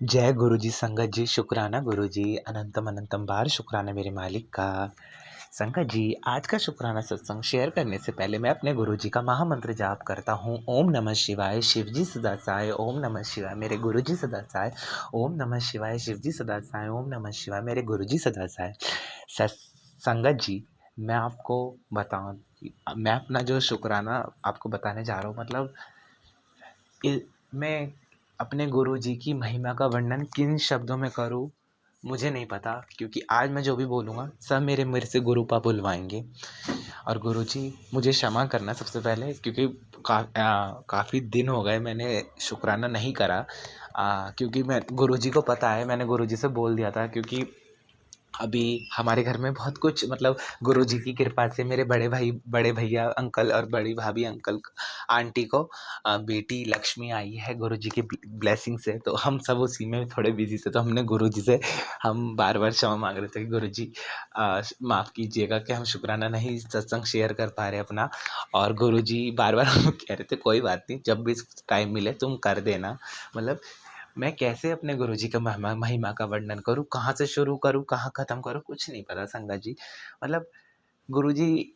जय गुरुजी संगत जी, शुक्राना गुरुजी, अनंतम अनंतम बार शुक्राना मेरे मालिक का। संगत जी, आज का शुक्राना सत्संग शेयर करने से पहले मैं अपने गुरुजी का महामंत्र जाप करता हूँ। ओम नमः शिवाय, शिवजी सदा सहाय। ओम नमः शिवाय, मेरे गुरुजी सदा सहाय। ओम नमः शिवाय, शिवजी सदा सहाय। ओम नमः शिवाय, मेरे गुरुजी सदा सहाय। संगत जी, मैं अपना जो शुक्राना आपको बताने जा रहा हूँ, मतलब मैं अपने गुरुजी की महिमा का वर्णन किन शब्दों में करूं, मुझे नहीं पता, क्योंकि आज मैं जो भी बोलूँगा सब मेरे से गुरुपा बुलवाएंगे। और गुरुजी मुझे क्षमा करना सबसे पहले, क्योंकि काफ़ी दिन हो गए मैंने शुक्राना नहीं करा। क्योंकि मैं गुरुजी को पता है, मैंने गुरुजी से बोल दिया था, क्योंकि अभी हमारे घर में बहुत कुछ, मतलब गुरुजी की कृपा से मेरे बड़े भैया अंकल और बड़ी भाभी अंकल आंटी को बेटी लक्ष्मी आई है गुरुजी की ब्लेसिंग से। तो हम सब उसी में थोड़े बिजी थे, तो हमने गुरुजी से हम बार बार क्षमा मांग रहे थे कि गुरुजी माफ़ कीजिएगा कि हम शुक्राना नहीं सत्संग शेयर कर पा रहे अपना। और गुरुजी बार बार हम कह रहे थे कोई बात नहीं, जब भी टाइम मिले तुम कर देना। मतलब मैं कैसे अपने गुरुजी का महिमा का वर्णन करूँ, कहाँ से शुरू करूँ, कहाँ ख़त्म करूँ, कुछ नहीं पता संगत जी। मतलब गुरुजी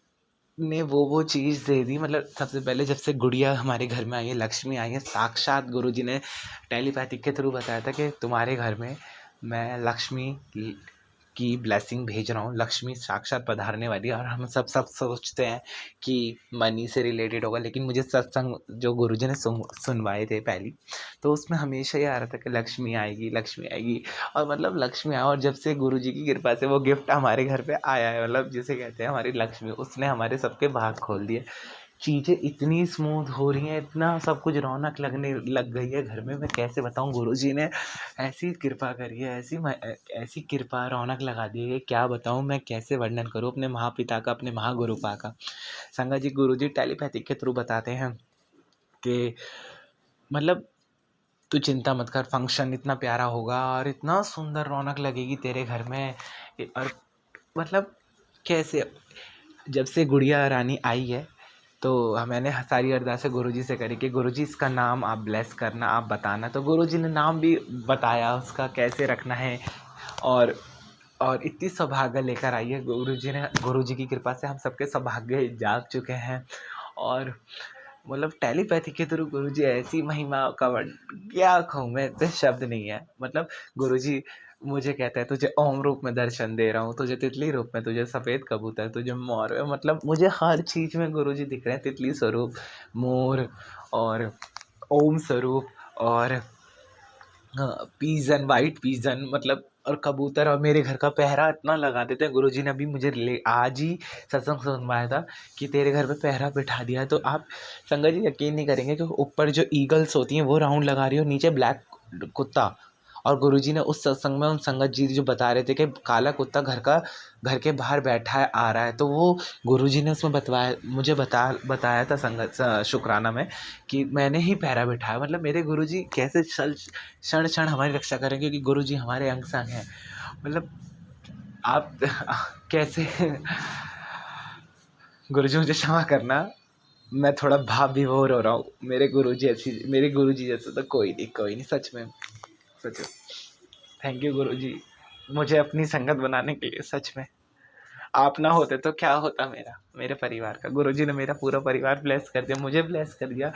ने वो चीज़ दे दी। मतलब सबसे पहले जब से गुड़िया हमारे घर में आई है, लक्ष्मी आई है, साक्षात गुरुजी ने टेलीपैथिक के थ्रू बताया था कि तुम्हारे घर में मैं लक्ष्मी की ब्लेसिंग भेज रहा हूँ, लक्ष्मी साक्षात पधारने वाली है। और हम सब सोचते हैं कि मनी से रिलेटेड होगा, लेकिन मुझे सत्संग जो गुरुजी ने सुनवाए थे पहली, तो उसमें हमेशा ये आ रहा था कि लक्ष्मी आएगी, लक्ष्मी आएगी। और मतलब लक्ष्मी आया, और जब से गुरुजी की कृपा से वो गिफ्ट हमारे घर पे आया है, मतलब जिसे कहते हैं हमारी लक्ष्मी, उसने हमारे सबके भाग खोल दिए। चीज़ें इतनी स्मूथ हो रही हैं, इतना सब कुछ रौनक लगने लग गई है घर में, मैं कैसे बताऊं। गुरुजी ने ऐसी कृपा करी है, ऐसी कृपा रौनक लगा दी है, क्या बताऊं मैं, कैसे वर्णन करूं अपने महापिता का, अपने महागुरुपा का। संगत जी, गुरुजी टेलीपैथिक के थ्रू बताते हैं कि मतलब तू चिंता मत कर, फंक्शन इतना प्यारा होगा और इतना सुंदर रौनक लगेगी तेरे घर में। और मतलब कैसे, जब से गुड़िया रानी आई है तो मैंने सारी अरदासें गुरुजी से करी कि गुरुजी इसका नाम आप ब्लेस करना, आप बताना। तो गुरुजी ने नाम भी बताया उसका कैसे रखना है। और इतनी सौभाग्य लेकर आई है गुरुजी की कृपा से हम सबके सौभाग्य जाग चुके हैं। और मतलब टेलीपैथी के थ्रू गुरुजी ऐसी महिमा का क्या कहूँ मैं, इतने शब्द नहीं है। मतलब गुरुजी मुझे कहता है तुझे ओम रूप में दर्शन दे रहा हूँ, तुझे तितली रूप में, तुझे सफ़ेद कबूतर, तुझे मोर, मतलब मुझे हर चीज़ में गुरुजी दिख रहे हैं। तितली स्वरूप, मोर, और ओम स्वरूप, और पीजन, वाइट पीजन, मतलब और कबूतर। और मेरे घर का पहरा इतना लगा देते हैं। गुरुजी ने अभी मुझे आज ही सत्संग सुनवाया था कि तेरे घर पे पहरा बिठा दिया है। तो आप संगत जी यकीन नहीं करेंगे कि ऊपर जो ईगल्स होती हैं वो राउंड लगा रही है, और नीचे ब्लैक कुत्ता। और गुरुजी ने उस सत्संग में उन संगत जी जो बता रहे थे कि काला कुत्ता घर के बाहर बैठा है, आ रहा है। तो वो गुरुजी ने उसमें बताया था संगत शुक्राना में कि मैंने ही पहरा बिठाया। मतलब मेरे गुरुजी कैसे क्षण क्षण हमारी रक्षा करें, क्योंकि गुरुजी हमारे अंग संग हैं। मतलब आप कैसे गुरुजी मुझे क्षमा करना, मैं थोड़ा भाव विभोर हो रहा हूँ। मेरे गुरुजी जैसे तो कोई नहीं, सच में, सच में। थैंक यू गुरुजी, मुझे अपनी संगत बनाने के लिए। सच में आप ना होते तो क्या होता मेरे परिवार का। गुरुजी ने मेरा पूरा परिवार ब्लेस कर दिया, मुझे ब्लेस कर दिया।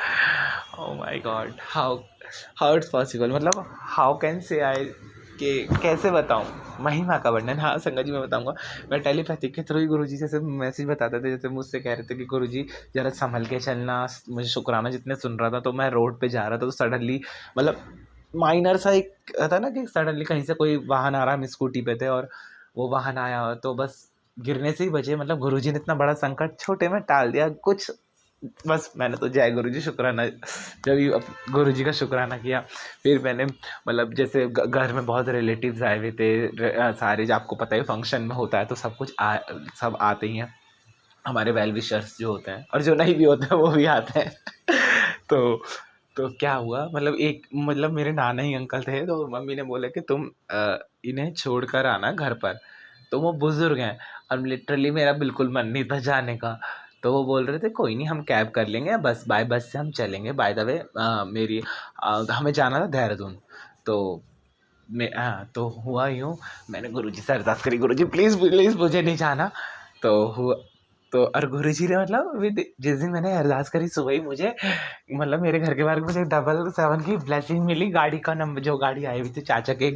Oh my God, how it's possible, मतलब हाउ कैन से आई, कि कैसे बताऊं महिमा का वर्णन। हाँ संगत जी, मैं बताऊंगा। मैं टेलीपैथिक के थ्रू ही गुरुजी जैसे मैसेज बताते थे, जैसे मुझसे कह रहे थे कि गुरुजी जरा संभल के चलना। मुझे शुक्राना जितने सुन रहा था, तो मैं रोड पे जा रहा था, तो सडनली, मतलब माइनर सा एक था ना कि सडनली कहीं से कोई वाहन आ रहा, हम स्कूटी पे थे और वो वाहन आया, तो बस गिरने से ही बचे। मतलब गुरुजी ने इतना बड़ा संकट छोटे में टाल दिया कुछ। बस मैंने तो जय गुरुजी शुक्राना, जब गुरुजी का शुक्राना किया। फिर मैंने, मतलब जैसे घर में बहुत रिलेटिव्स आए हुए थे सारे, जो आपको पता है फंक्शन में होता है तो सब आते ही हैं हमारे वेल विशर्स जो होते हैं, और जो नहीं भी होते हैं वो भी आते हैं। तो क्या हुआ, मतलब मेरे नाना ही अंकल थे, तो मम्मी ने बोला कि तुम इन्हें छोड़कर आना घर पर। तो वो बुजुर्ग हैं, और लिटरली मेरा बिल्कुल मन नहीं था जाने का। तो वो बोल रहे थे कोई नहीं, हम कैब कर लेंगे, बस से हम चलेंगे। बाय द वे हमें जाना था देहरादून। तो तो हुआ यूँ, मैंने गुरुजी से अरदास करी, गुरुजी प्लीज़ प्लीज़ मुझे नहीं जाना। तो हुआ तो और गुरुजी ने मतलब जिस दिन मैंने अरदास करी सुबह ही मुझे मतलब मेरे घर के बाहर मुझे 777 की ब्लेसिंग मिली। गाड़ी का नंबर, जो गाड़ी आई हुई थी चाचा के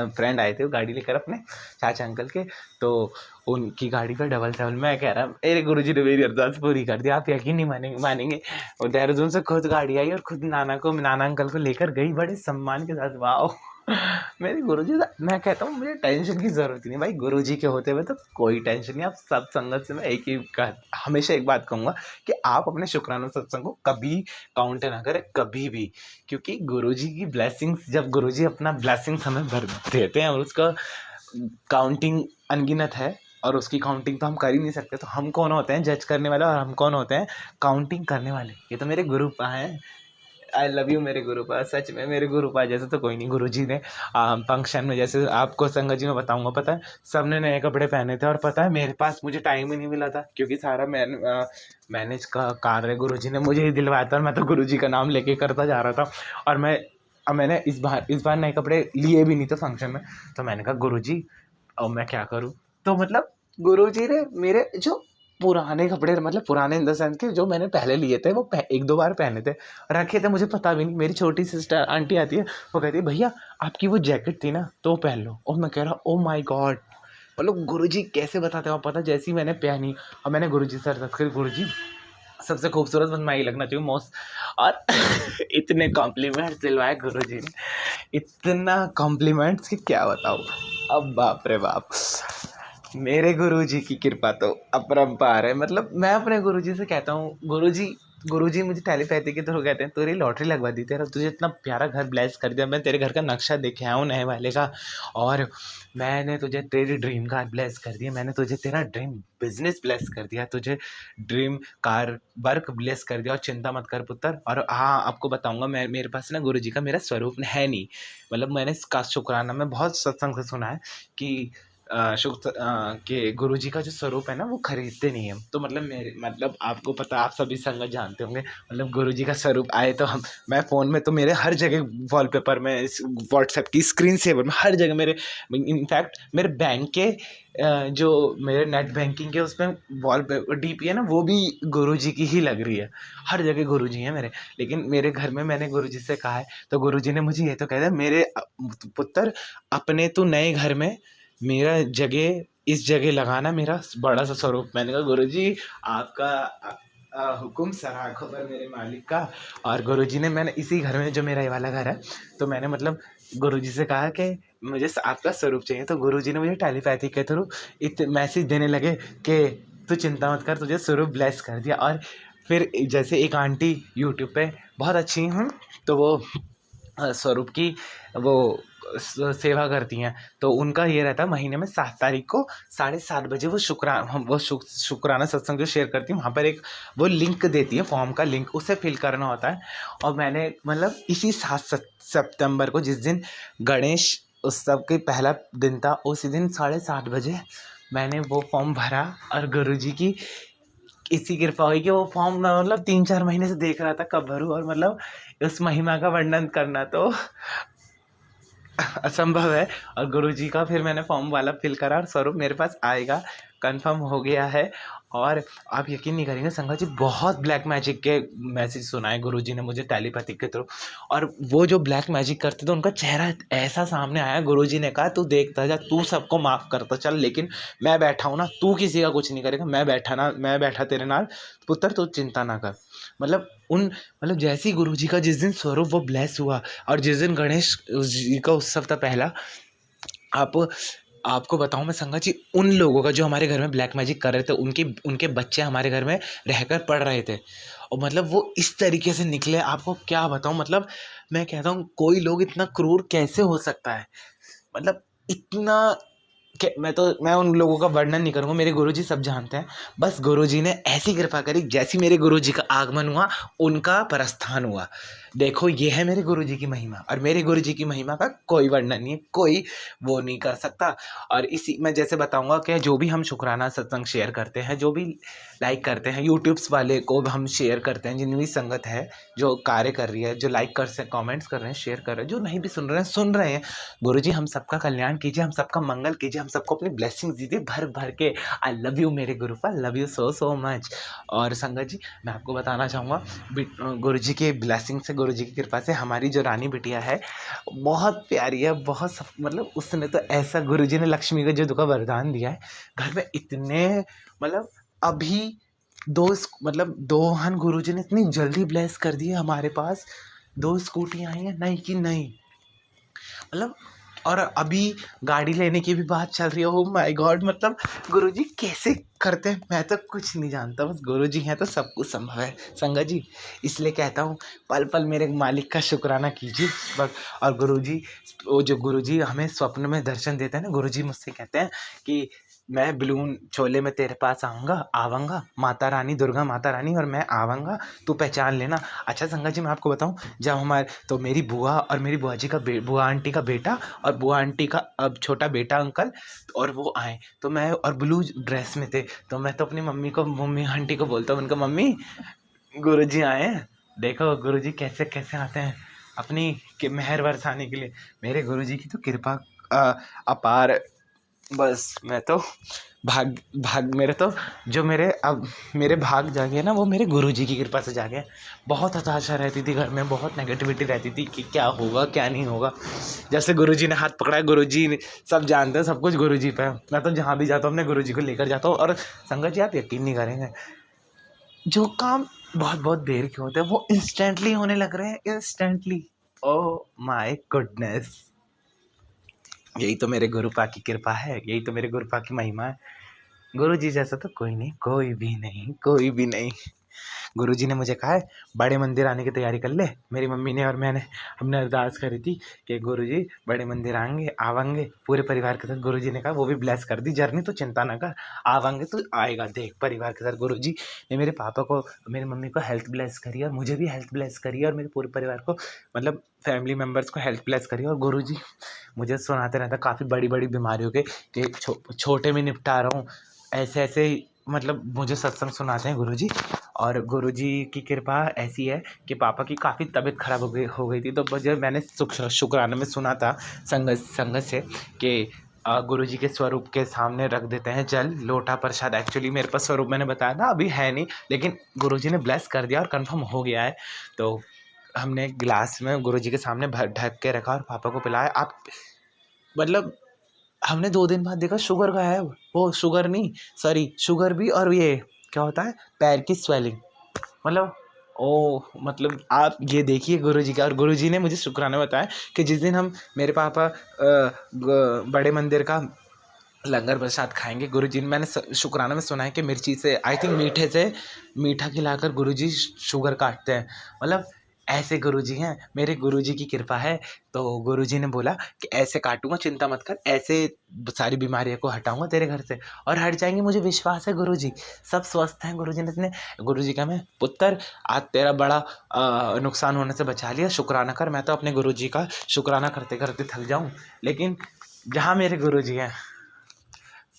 फ्रेंड आए थे वो गाड़ी लेकर अपने चाचा अंकल के, तो उनकी गाड़ी का 777। मैं कह रहा मेरे गुरुजी ने मेरी अरदास पूरी कर दी, आप यकीन नहीं मानेंगे। और देहरादून से खुद गाड़ी आई और खुद नाना अंकल को लेकर गई बड़े सम्मान के साथ। वाह मेरे गुरुजी, मैं कहता हूँ मुझे टेंशन की ज़रूरत ही नहीं भाई, गुरुजी के होते हुए तो कोई टेंशन नहीं। आप सब संगत से मैं हमेशा एक बात कहूँगा कि आप अपने शुक्राना सत्संग को कभी काउंट ना करें, कभी भी, क्योंकि गुरुजी की ब्लेसिंग्स, जब गुरुजी अपना ब्लेसिंग्स हमें भर देते हैं और उसका काउंटिंग अनगिनत है और उसकी काउंटिंग तो हम कर ही नहीं सकते, तो हम कौन होते हैं जज करने वाले और हम कौन होते हैं काउंटिंग करने वाले। ये तो मेरे गुरुपा हैं। आई लव यू मेरे गुरुपा, सच में मेरे गुरुपा जैसे तो कोई नहीं। गुरुजी ने फंक्शन में, जैसे आपको संगत जी में बताऊंगा, पता है सबने नए कपड़े पहने थे और पता है मेरे पास मुझे टाइम ही नहीं मिला था, क्योंकि सारा मैनेज का कार्य गुरुजी ने मुझे ही दिलवाया था और मैं तो गुरुजी का नाम लेके करता जा रहा था। और मैंने इस बार नए कपड़े लिए भी नहीं थे फंक्शन में, तो मैंने कहा गुरुजी अब मैं क्या करूँ। तो मतलब गुरुजी ने मेरे जो पुराने कपड़े, मतलब पुराने इन द सेंस के जो मैंने पहले लिए थे वो 1-2 बार पहने थे, रखे थे, मुझे पता भी नहीं। मेरी छोटी सिस्टर आंटी आती है, वो कहती है भैया आपकी वो जैकेट थी ना तो पहन लो। और मैं कह रहा ओ माय गॉड, मतलब गुरुजी कैसे बताते हो, पता जैसी मैंने पहनी और मैंने गुरुजी से अरदास करी, गुरुजी सबसे खूबसूरत बंदा ही लगना चाहिए मोस्ट। और इतने कॉम्प्लीमेंट्स दिलवाए गुरुजी ने, इतना कॉम्प्लीमेंट्स कि क्या बताऊँ। अब बाप रे बाप, मेरे गुरुजी की कृपा तो अपरंपार है। मतलब मैं अपने गुरुजी से कहता हूँ, गुरुजी मुझे टेलीपैथी के थ्रू कहते हैं तेरी लॉटरी लगवा दी, तेरा तुझे इतना प्यारा घर ब्लेस कर दिया, मैं तेरे घर का नक्शा देखे आया हूँ नए वाले का, और मैंने तुझे तेरी ड्रीम कार ब्लेस कर दिया, मैंने तुझे तेरा ड्रीम बिजनेस ब्लेस कर दिया, तुझे ड्रीम कार वर्क ब्लेस कर दिया, और चिंता मत कर पुत्र। और हाँ आपको बताऊँगा, मेरे पास ना गुरुजी का मेरा स्वरूप है नहीं, मतलब मैंने इसका शुक्राना में बहुत सत्संग से सुना है कि कि गुरुजी का जो स्वरूप है ना वो खरीदते नहीं है। तो मतलब आपको पता, आप सभी संगत जानते होंगे, मतलब गुरुजी का स्वरूप आए तो मैं फ़ोन में तो मेरे हर जगह वॉलपेपर में, व्हाट्सएप की स्क्रीन सेवर में, हर जगह मेरे, इनफैक्ट मेरे बैंक के जो मेरे नेट बैंकिंग के उसमें वॉलपेपर DP है ना वो भी गुरुजी की ही लग रही है, हर जगह गुरुजी है मेरे। लेकिन मेरे घर में मैंने गुरुजी से कहा है तो गुरुजी ने मुझे ये तो कह दिया, मेरे पुत्र अपने तो नए घर में मेरा जगह, इस जगह लगाना मेरा बड़ा सा स्वरूप। मैंने कहा गुरुजी आपका हुक्म सराखों खबर मेरे मालिक का। और गुरुजी ने, मैंने इसी घर में, जो मेरा ये वाला घर है, तो मैंने मतलब गुरुजी से कहा कि मुझे आपका स्वरूप चाहिए, तो गुरुजी ने मुझे टेलीपैथी के थ्रू मैसेज देने लगे कि तू चिंता मत कर, तुझे स्वरूप ब्लेस कर दिया। और फिर जैसे एक आंटी यूट्यूब पे बहुत अच्छी हूँ, तो वो स्वरूप की वो सेवा करती हैं, तो उनका ये रहता है महीने में 7 तारीख को 7:30 बजे वो शुक्राना सत्संग जो शेयर करती हैं, वहाँ पर एक वो लिंक देती है, फॉर्म का लिंक, उसे फिल करना होता है। और मैंने मतलब इसी 7 सितंबर को, जिस दिन गणेश उत्सव के पहला दिन था, उसी दिन 7:30 बजे मैंने वो फॉर्म भरा। और गुरुजी की इसी कृपा हुई कि वो फॉर्म मैं मतलब 3-4 महीने से देख रहा था कब भरूँ, और मतलब उस महिमा का वर्णन करना तो असंभव है। और गुरुजी का फिर मैंने फॉर्म वाला फिल करा और स्वरूप मेरे पास आएगा, कंफर्म हो गया है। और आप यकीन नहीं करेंगे संगत जी, बहुत ब्लैक मैजिक के मैसेज सुनाए गुरुजी ने मुझे टेलीपैथिक के थ्रू, और वो जो ब्लैक मैजिक करते थे उनका चेहरा ऐसा सामने आया। गुरुजी ने कहा तू देखता जा, तू सबको माफ़ करता चल, लेकिन मैं बैठा हूँ ना, तू किसी का कुछ नहीं करेगा, मैं बैठा तेरे नाल पुत्र, तू चिंता ना कर। मतलब जैसे ही गुरुजी का जिस दिन स्वरूप वो ब्लेस हुआ, और जिस दिन गणेश जी का उत्सव था पहला, आपको बताऊं मैं संगत जी, उन लोगों का जो हमारे घर में ब्लैक मैजिक कर रहे थे, उनके बच्चे हमारे घर में रहकर पढ़ रहे थे, और मतलब वो इस तरीके से निकले, आपको क्या बताऊं। मतलब मैं कहता हूँ कोई लोग इतना क्रूर कैसे हो सकता है, मतलब इतना मैं उन लोगों का वर्णन नहीं करूँगा, मेरे गुरुजी सब जानते हैं। बस गुरुजी ने ऐसी कृपा करी, जैसी मेरे गुरुजी का आगमन हुआ उनका प्रस्थान हुआ। देखो ये है मेरे गुरुजी की महिमा, और मेरे गुरुजी की महिमा का कोई वर्णन नहीं है, कोई वो नहीं कर सकता। और इसी मैं जैसे बताऊंगा कि जो भी हम शुक्राना सत्संग शेयर करते हैं, जो भी लाइक करते हैं, यूट्यूब्स वाले को हम शेयर करते हैं, जितनी भी संगत है जो कार्य कर रही है, जो लाइक कर से कमेंट्स कर रहे हैं, शेयर कर रहे हैं, जो नहीं भी सुन रहे हैं सुन रहे हैं, गुरुजी हम सबका कल्याण कीजिए, हम सबका मंगल कीजिए, हम सबको अपनी ब्लेसिंग्स दीजिए भर भर के। आई लव यू मेरे Gurupa, love you so so much. और संगत जी मैं आपको बताना चाहूँगा, गुरुजी के ब्लेसिंग से, गुरुजी की कृपा से हमारी जो रानी बिटिया है बहुत प्यारी है, बहुत मतलब उसने तो ऐसा, गुरुजी ने लक्ष्मी को जो का वरदान दिया है घर में, इतने मतलब अभी मतलब दो वाहन गुरुजी ने इतनी जल्दी ब्लेस कर दिए हमारे पास, 2 स्कूटी आई हैं नई की नई, मतलब और अभी गाड़ी लेने की भी बात चल रही है। ओह माय गॉड, मतलब गुरुजी कैसे करते हैं मैं तो कुछ नहीं जानता, बस गुरुजी हैं तो सब कुछ संभव है संगत जी। इसलिए कहता हूँ पल पल मेरे मालिक का शुक्राना कीजिए बस। और गुरुजी, वो जो गुरुजी हमें स्वप्न में दर्शन देते हैं ना, गुरुजी मुझसे कहते हैं कि मैं बलून चोले में तेरे पास आऊँगा माता रानी, दुर्गा माता रानी, और मैं आऊँगा, तू पहचान लेना। अच्छा संगत जी मैं आपको बताऊँ, जब हमारे तो मेरी बुआ और मेरी बुआ जी का बुआ आंटी का बेटा और बुआ आंटी का अब छोटा बेटा अंकल, और वो आए तो मैं और ब्लू ड्रेस में थे, तो मैं तो अपनी मम्मी आंटी को बोलता हूँ, उनका मम्मी गुरुजी आए हैं, देखो गुरुजी कैसे कैसे आते हैं अपनी मेहर बरसाने के लिए। मेरे गुरुजी की तो कृपा अपार, बस मैं तो भाग मेरे तो जो मेरे भाग जागे ना, वो मेरे गुरुजी की कृपा से जागे। बहुत हताशा रहती थी घर में, बहुत नेगेटिविटी रहती थी कि क्या होगा क्या नहीं होगा। जैसे गुरुजी ने हाथ पकड़ा है, गुरुजी सब जानते हैं, सब कुछ गुरुजी पे है। मैं तो जहाँ भी जाता हूँ अपने गुरुजी को लेकर जाता हूँ। और संगत जी आप यकीन नहीं करेंगे, जो काम बहुत बहुत देर के होते हैं वो इंस्टेंटली होने लग रहे हैं, इंस्टेंटली। ओह माय गुडनेस, यही तो मेरे गुरुपा की कृपा है, यही तो मेरे गुरुपा की महिमा है। गुरुजी जैसा तो कोई नहीं, कोई भी नहीं, कोई भी नहीं। गुरुजी ने मुझे कहा है बड़े मंदिर आने की तैयारी कर ले। मेरी मम्मी ने और मैंने हमने अरदास करी थी कि गुरुजी बड़े मंदिर आवेंगे पूरे परिवार के साथ। गुरुजी ने कहा वो भी ब्लेस कर दी जर्नी, तो चिंता ना कर, आवेंगे तो आएगा देख परिवार के साथ। गुरुजी ने मेरे पापा को, मेरी मम्मी को हेल्थ ब्लेस करी, और मुझे भी हेल्थ ब्लेस करी, और मेरे पूरे परिवार को, मतलब फैमिली मेम्बर्स को हेल्थ ब्लेस करी। और गुरुजी मुझे सुनाते रहता काफ़ी बड़ी बड़ी बीमारियों के कि छोटे में निपटा रहा हूँ, ऐसे ऐसे मतलब मुझे सत्संग सुनाते हैं गुरुजी। और गुरुजी की कृपा ऐसी है कि पापा की काफ़ी तबीयत खराब हो गई थी, तो जब मैंने शुक्राना में सुना था संगत से कि गुरुजी के स्वरूप के सामने रख देते हैं जल लोटा प्रसाद। एक्चुअली मेरे पास स्वरूप मैंने बताया था अभी है नहीं, लेकिन गुरुजी ने ब्लेस कर दिया और कंफर्म हो गया है। तो हमने गिलास में गुरुजी के सामने ढक के रखा और पापा को पिलाया। आप मतलब हमने 2 दिन बाद देखा शुगर गायब, वो शुगर नहीं सॉरी शुगर भी, और ये क्या होता है पैर की स्वेलिंग, मतलब मतलब आप ये देखिए गुरुजी का। और गुरुजी ने मुझे शुक्राना बताया कि जिस दिन हम मेरे पापा बड़े मंदिर का लंगर प्रसाद खाएंगे, गुरुजी ने, मैंने शुक्राना में सुना है कि मिर्ची से, आई थिंक मीठे से मीठा खिलाकर गुरुजी शुगर काटते हैं। मतलब ऐसे गुरुजी हैं, मेरे गुरुजी की कृपा है। तो गुरुजी ने बोला कि ऐसे काटूंगा, चिंता मत कर, ऐसे सारी बीमारियों को हटाऊंगा तेरे घर से, और हट जाएंगी, मुझे विश्वास है गुरुजी सब स्वस्थ हैं। गुरुजी ने इतने, गुरुजी का मैं पुत्र आज तेरा बड़ा नुकसान होने से बचा लिया, शुक्राना कर। मैं तो अपने गुरुजी का शुक्राना करते करते थक जाऊं, लेकिन जहाँ मेरे गुरुजी हैं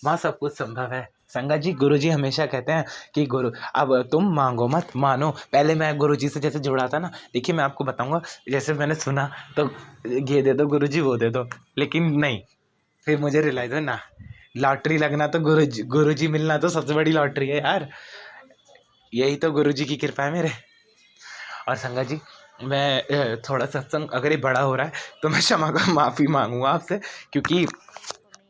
वहाँ सब कुछ संभव है। संगत जी गुरुजी हमेशा कहते हैं कि गुरु अब तुम मांगो मत मानो। पहले मैं गुरुजी से जैसे जुड़ा था ना, देखिए मैं आपको बताऊंगा, जैसे मैंने सुना तो ये दे दो गुरुजी वो दे दो, लेकिन नहीं, फिर मुझे रियलाइज है ना, लॉटरी लगना तो गुरुजी मिलना तो सबसे बड़ी लॉटरी है यार। यही तो गुरुजी की कृपा है मेरे। और संगत जी मैं थोड़ा सत्संग अगर ये बड़ा हो रहा है तो मैं क्षमा का माफ़ी मांगूंगा आपसे, क्योंकि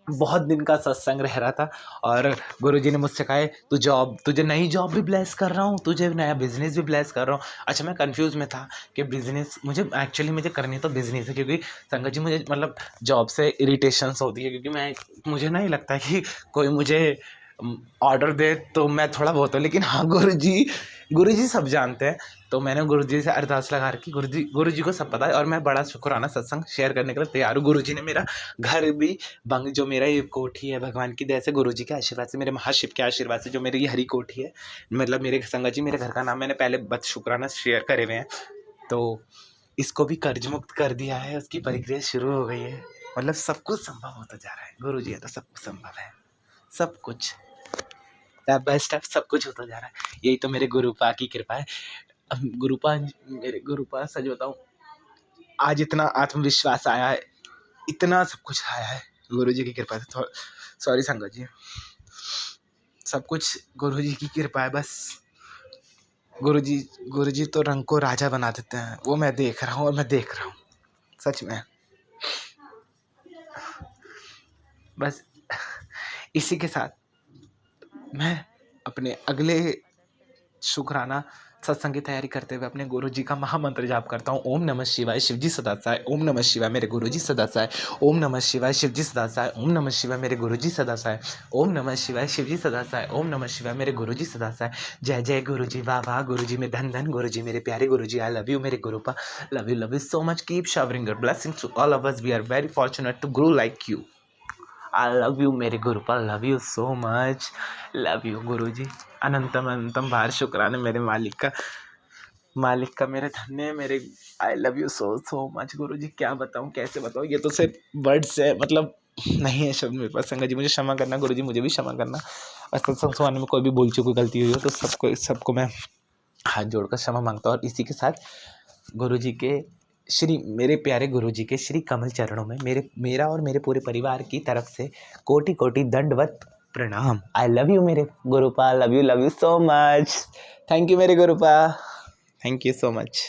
बहुत दिन का सत्संग रह रहा था। और गुरुजी ने मुझसे कहा तू तुझे नई जॉब भी ब्लेस कर रहा हूँ, तुझे नया बिजनेस भी ब्लेस कर रहा हूँ। अच्छा मैं कंफ्यूज में था कि बिजनेस मुझे करनी तो बिजनेस है, क्योंकि संगत जी मुझे मतलब जॉब से इरिटेशंस होती है, क्योंकि मुझे नहीं लगता कि कोई मुझे ऑर्डर दे तो मैं थोड़ा बहुत हूँ, लेकिन हाँ गुरुजी सब जानते हैं। तो मैंने गुरुजी से अरदास लगा रखी, गुरुजी को सब पता है, और मैं बड़ा शुक्राना सत्संग शेयर करने के लिए तैयार हूँ। गुरुजी ने मेरा घर भी जो मेरा ये कोठी है, भगवान की दया से, गुरुजी के आशीर्वाद से, मेरे महाशिव के आशीर्वाद से, जो मेरी ये हरी कोठी है, मतलब मेरे संगत जी मेरे घर का नाम मैंने पहले बस शुक्राना शेयर करे हुए हैं। तो इसको भी कर्ज मुक्त कर दिया है, उसकी प्रक्रिया शुरू हो गई है। मतलब सब कुछ संभव होता जा रहा है। गुरुजी है तो सब कुछ संभव है, सब कुछ स्टेप बाय स्टेप सब कुछ होता जा रहा है। यही तो मेरे गुरुपा की कृपा है। गुरुपा, मेरे गुरुपा सच बताऊं, आज इतना आत्मविश्वास आया है, इतना सब कुछ आया है गुरुजी की कृपा से। सॉरी संगत जी, सब कुछ गुरुजी की कृपा है। बस गुरुजी तो रंग को राजा बना देते हैं, वो मैं देख रहा हूँ और मैं देख रहा हूँ सच में। बस इसी के साथ मैं अपने अगले शुक्राना सत्संग की तैयारी करते हुए अपने गुरुजी का महामंत्र जाप करता हूँ। ओम नमः शिवाय शिवजी सदा सहाय, ओम नमः शिवाय मेरे गुरुजी सदा सहाय, ओम नमः शिवाय शिवजी सदा सहाय, ओम नमः शिवाय मेरे गुरुजी सदा सहाय, ओम नमः शिवाय शिवजी सदा सहाय, ओम नमः शिवाय मेरे गुरुजी सदा सहाय। जय जय गुरुजी, वाह वाह गुरुजी में धन धन, गुरुजी मेरे प्यारे गुरुजी, आई लव यू मेरे Gurupa, love you so much, keep showering your blessings to all of us, we are very fortunate to grow like you। I love you मेरे Gurupa, love you so much, love you Guruji. अनंतम अनंतम बार शुक्राना मेरे मालिक का मेरे धन्य मेरे। I love you so much Guruji. क्या बताऊँ, कैसे बताऊँ, ये तो सिर्फ वर्ड्स है, मतलब नहीं है शब्द मेरे पास। संगत जी मुझे क्षमा करना, गुरुजी मुझे भी क्षमा करना। और सत्संग सुनाने में कोई भी भूल चूक, कोई गलती हुई हो तो सबको मैं हाथ जोड़कर क्षमा मांगता हूँ। और इसी के साथ गुरुजी के मेरे प्यारे गुरुजी के श्री कमल चरणों में मेरा और मेरे पूरे परिवार की तरफ से कोटि कोटि दंडवत प्रणाम। आई लव यू मेरे Gurupa, love you so much. Thank you मेरे Gurupa, thank you so much.